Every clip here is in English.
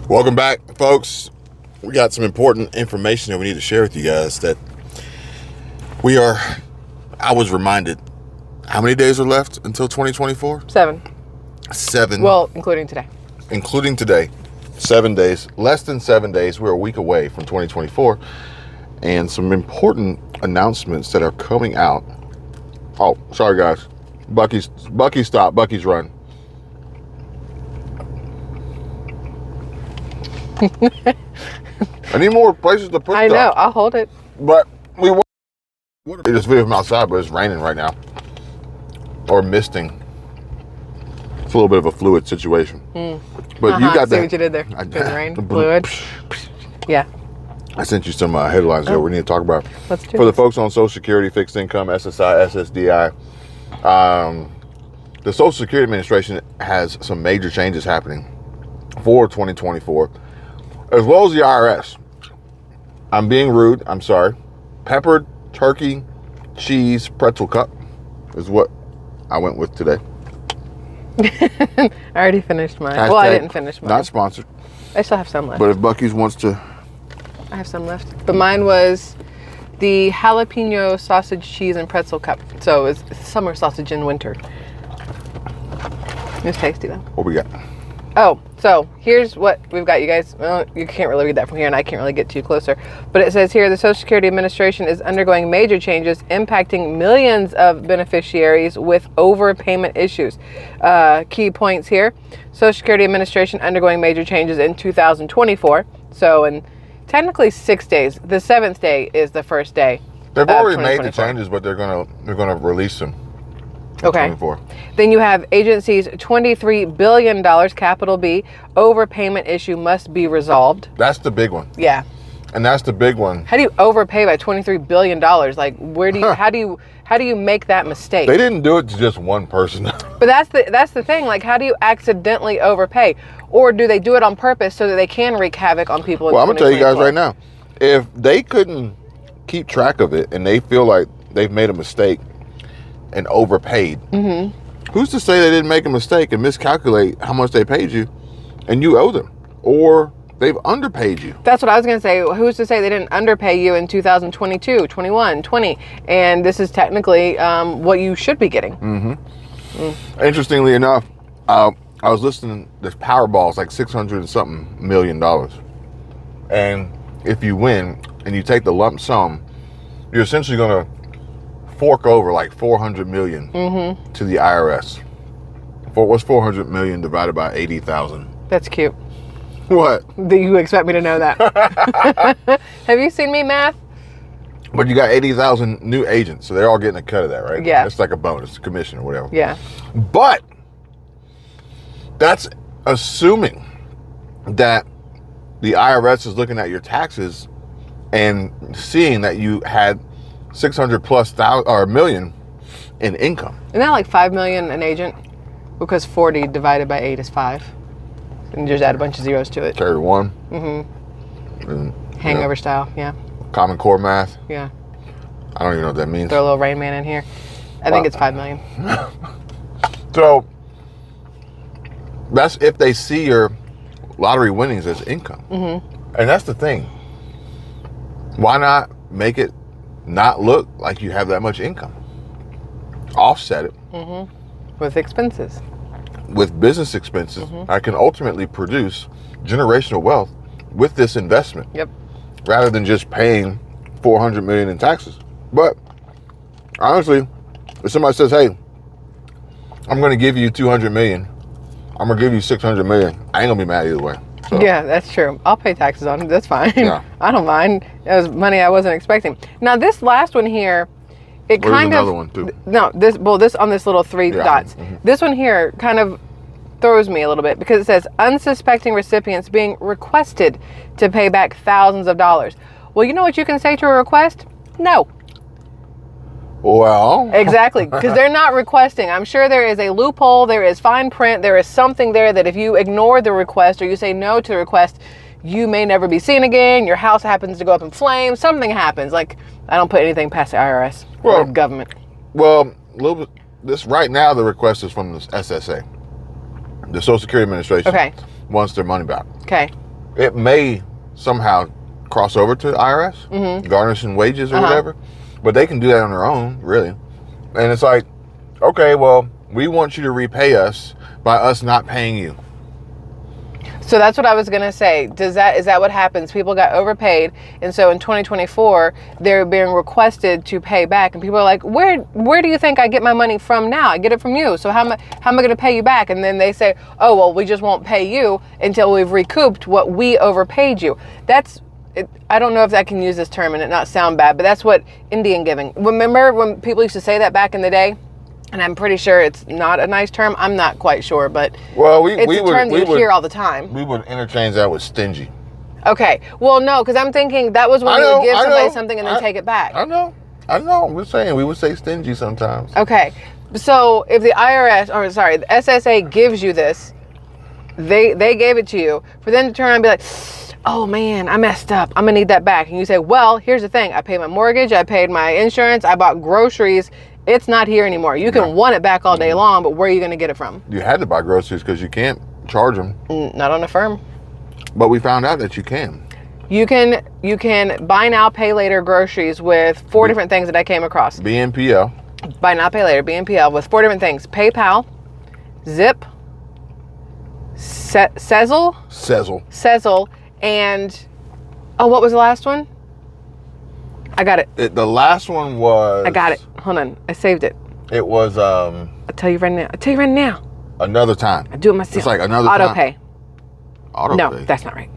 Welcome back, folks. We got some important information that we need to share with you guys. I was reminded, how many days are left until 2024? 7. 7. Well, including today. Including today. 7 days. Less than 7 days. We're a week away from 2024. And some important announcements that are coming out. Oh, sorry, guys. Bucky's stop. Bucky's run. I need more places to put I stuff. know. I'll hold it. But we want this video from outside, but it's raining right now. Or misting. It's a little bit of a fluid situation. But you got See that. what you did there. With the rain. Fluid. Yeah. I sent you some headlines that we need to talk about. Let's do For it. the folks on Social Security, fixed income, SSI, ssdi, the Social Security Administration has some major changes happening for 2024, as well as the IRS. I'm being rude, I'm sorry. Peppered turkey cheese pretzel cup is what I went with today. I already finished mine. Hashtag Well, I didn't finish mine. Not sponsored. I still have some left. But if Bucky's wants to. I have some left. But mine was the jalapeno sausage, cheese, and pretzel cup. So it's summer sausage in winter. It was tasty though. What we got? Oh, so here's what we've got, you guys. Well, you can't really read that from here, and I can't really get too closer. But it says here, the Social Security Administration is undergoing major changes impacting millions of beneficiaries with overpayment issues. Key points here. Social Security Administration undergoing major changes in 2024. So in technically 6 days. The 7th day is the first day. They've already made the changes, but they're gonna release them. Okay. 24. Then you have agency's $23 billion, capital B, overpayment issue must be resolved. That's the big one. Yeah. And that's the big one. How do you overpay by $23 billion? Like, where do you, how do you make that mistake? They didn't do it to just one person. But that's the thing. Like, how do you accidentally overpay? Or do they do it on purpose so that they can wreak havoc on people? Well, I'm gonna tell you guys right now, if they couldn't keep track of it and they feel like they've made a mistake and overpaid, who's to say they didn't make a mistake and miscalculate how much they paid you and you owe them, or they've underpaid you? That's what I was going to say. Who's to say they didn't underpay you in 2022, 21, 20, and this is technically what you should be getting. Interestingly enough, I was listening, this Powerball is like $600 and something million. And if you win and you take the lump sum, you're essentially going to fork over like $400 million to the IRS. What's 400 million divided by 80,000? That's cute. What? Do you expect me to know that? Have you seen me math? But you got 80,000 new agents, so they're all getting a cut of that, right? Yeah. It's like a bonus, commission or whatever. Yeah. But that's assuming that the IRS is looking at your taxes and seeing that you had 600 plus million in income. Isn't that like 5 million an agent? Because 40 divided by 8 is 5. And you just add a bunch of zeros to it. Carry one. Hangover style, yeah. Common core math. Yeah. I don't even know what that means. Throw a little Rain Man in here. I think it's 5 million. So that's if they see your lottery winnings as income. And that's the thing. Why not make it not look like you have that much income? Offset it. With expenses. With business expenses. I can ultimately produce generational wealth with this investment. Yep. Rather than just paying 400 million in taxes. But honestly, if somebody says, hey, I'm going to give you 200 million, I'm going to give you 600 million, I ain't going to be mad either way. So. Yeah, that's true. I'll pay taxes on it. That's fine. Yeah. I don't mind. It was money I wasn't expecting. Now, this last one here, it There's kind another of... one too. No, this on this little 3 dots. This one here kind of throws me a little bit because it says unsuspecting recipients being requested to pay back thousands of dollars. Well, you know what you can say to a request? No. Well. Exactly, because they're not requesting. I'm sure there is a loophole, there is fine print, there is something there that if you ignore the request or you say no to the request, you may never be seen again, your house happens to go up in flames, something happens. Like, I don't put anything past the IRS or government. Well, a little bit, this right now the request is from the SSA. The Social Security Administration wants their money back. Okay. it may somehow cross over to IRS, garnishing wages or whatever, but they can do that on their own, really. And it's like, okay, well, we want you to repay us by us not paying you. So that's what I was going to say. Is that what happens? People got overpaid, and so in 2024 they're being requested to pay back, and people are like, where do you think I get my money from now? I get it from you. So how am I going to pay you back? And then they say, oh, well, we just won't pay you until we've recouped what we overpaid you. That's it. I don't know if I can use this term and it not sound bad, but that's what Indian giving. Remember when people used to say that back in the day? And I'm pretty sure it's not a nice term. I'm not quite sure, but it's a term that you hear all the time. We would interchange that with stingy. Okay. Well, no, because I'm thinking that was when you would give somebody something and then take it back. I know. We're saying we would say stingy sometimes. Okay. So if the the SSA gives you this, they gave it to you, for them to turn around and be like, oh man, I messed up, I'm gonna need that back. And you say, well, here's the thing. I paid my mortgage, I paid my insurance, I bought groceries. It's not here anymore. You can want it back all day long, but where are you going to get it from? You had to buy groceries because you can't charge them. Not on Affirm. But we found out that you can. You can buy now, pay later groceries with 4 different things that I came across. BNPL. Buy now, pay later, BNPL, with 4 different things. PayPal, Zip, Sezzle, and what was the last one? I got it. The last one was... I got it. Hold on. I saved it. It was... I'll tell you right now. Another time. I do it myself. It's like another time. Auto pay. No, that's not right.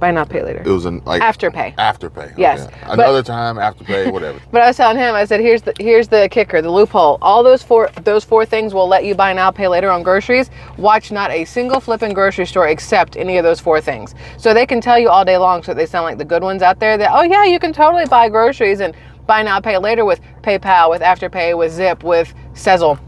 Buy now, pay later. It was like... Afterpay. Afterpay. Yes. Okay. Another time, Afterpay, whatever. But I was telling him, I said, here's the kicker, the loophole. All those four things will let you buy now, pay later on groceries. Watch not a single flipping grocery store accept any of those 4 things. So they can tell you all day long, so they sound like the good ones out there, that, oh yeah, you can totally buy groceries and buy now, pay later with PayPal, with Afterpay, with Zip, with Sezzle.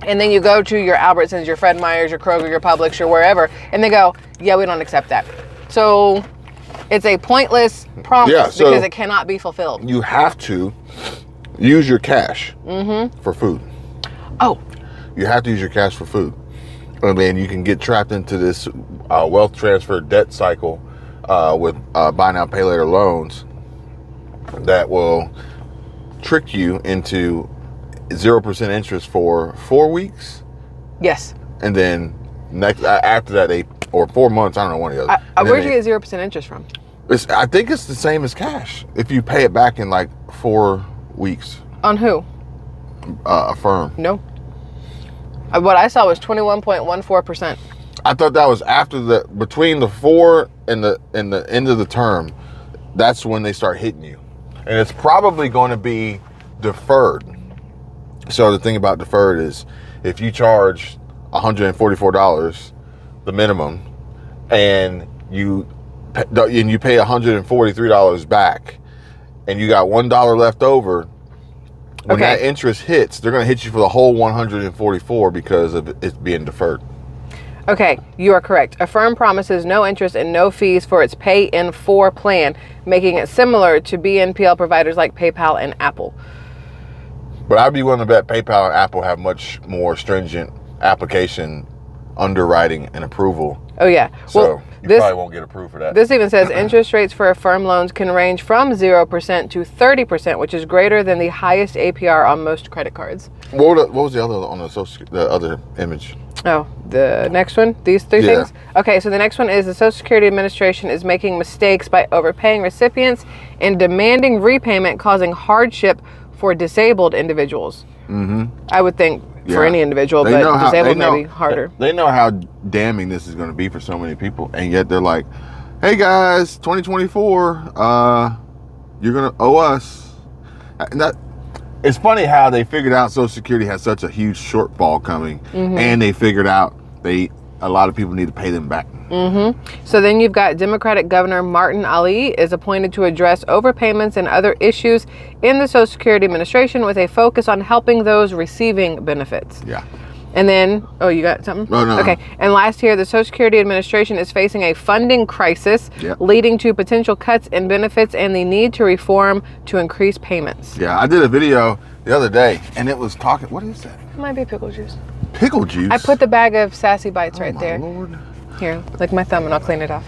And then you go to your Albertsons, your Fred Meyers, your Kroger, your Publix, your wherever, and they go, yeah, we don't accept that. So it's a pointless promise because it cannot be fulfilled. You have to use your cash for food. Oh. You have to use your cash for food. And then you can get trapped into this wealth transfer debt cycle with buy now, pay later loans that will trick you into 0% interest for 4 weeks. Yes. And then after that, 4 months, I don't know, one or the other. Where'd you get 0% interest from? I think it's the same as cash if you pay it back in like 4 weeks. On who? Affirm. No. What I saw was 21.14%. I thought that was after between the 4 and the end of the term. That's when they start hitting you, and it's probably going to be deferred. So the thing about deferred is, if you charge $144, the minimum, and you pay $143 back, and you got $1 left over. When that interest hits, they're going to hit you for the whole 144 because of it being deferred. Okay, you are correct. Affirm promises no interest and no fees for its pay in 4 plan, making it similar to BNPL providers like PayPal and Apple. But I'd be willing to bet PayPal and Apple have much more stringent application underwriting and approval. Oh yeah. So you probably won't get approved for that. This even says interest rates for Affirm loans can range from 0% to 30%, which is greater than the highest APR on most credit cards. What was the other on the other image? Oh, the next one? These 3 things? Okay, so the next one is the Social Security Administration is making mistakes by overpaying recipients and demanding repayment, causing hardship for disabled individuals. I would think for any individual, but disabled may be harder. They know how damning this is going to be for so many people, and yet they're like, hey guys, 2024, you're going to owe us. And it's funny how they figured out Social Security has such a huge shortfall coming, and they figured out a lot of people need to pay them back. So then you've got Democratic Governor Martin Ali is appointed to address overpayments and other issues in the Social Security Administration with a focus on helping those receiving benefits. Yeah. And then, you got something? No. Okay. And last here, the Social Security Administration is facing a funding crisis, leading to potential cuts in benefits and the need to reform to increase payments. Yeah, I did a video the other day, and it was talking. What is that? It might be pickle juice. Pickle juice? I put the bag of Sassy Bites right there. Lord. Here, lick my thumb and I'll clean it off.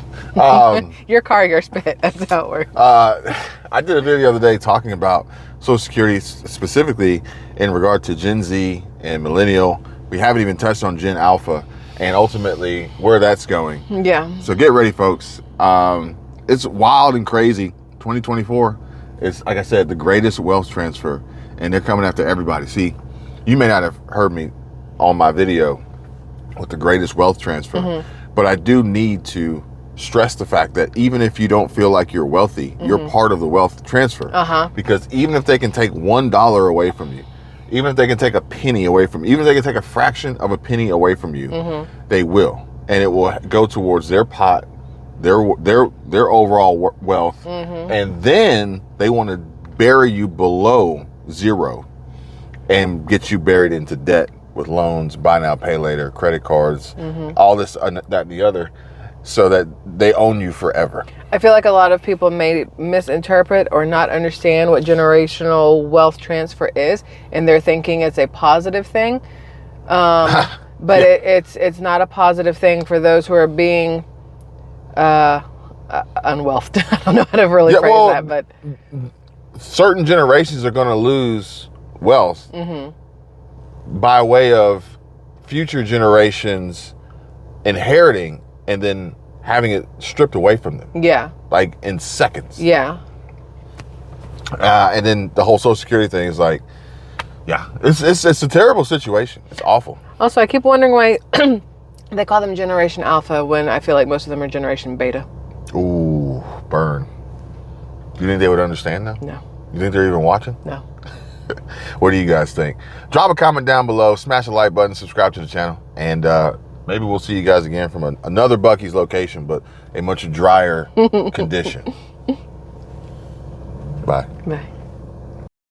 Your car, your spit. That's how it works. I did a video the other day talking about Social Security specifically in regard to Gen Z and Millennial. We haven't even touched on Gen Alpha and ultimately where that's going. Yeah. So get ready, folks. It's wild and crazy. 2024 is, like I said, the greatest wealth transfer, and they're coming after everybody. See, you may not have heard me on my video with the greatest wealth transfer, but I do need to stress the fact that even if you don't feel like you're wealthy, you're part of the wealth transfer. Because even if they can take $1 away from you, even if they can take a penny away from you, even if they can take a fraction of a penny away from you, they will, and it will go towards their pot, their overall wealth, and then they want to bury you below zero and get you buried into debt with loans, buy now, pay later, credit cards, all this, that, and the other, so that they own you forever. I feel like a lot of people may misinterpret or not understand what generational wealth transfer is, and they're thinking it's a positive thing. But it's not a positive thing for those who are being unwealthed. I don't know how to really phrase that, but certain generations are going to lose wealth by way of future generations inheriting and then having it stripped away from them. Yeah. Like in seconds. Yeah. And then the whole Social Security thing is like, yeah, it's a terrible situation. It's awful. Also, I keep wondering why they call them Generation Alpha when I feel like most of them are Generation Beta. Ooh, burn. You think they would understand now? No. You think they're even watching? No. What do you guys think? Drop a comment down below, smash the like button, subscribe to the channel, and maybe we'll see you guys again from another Buc-ee's location, but a much drier condition. Bye. Bye.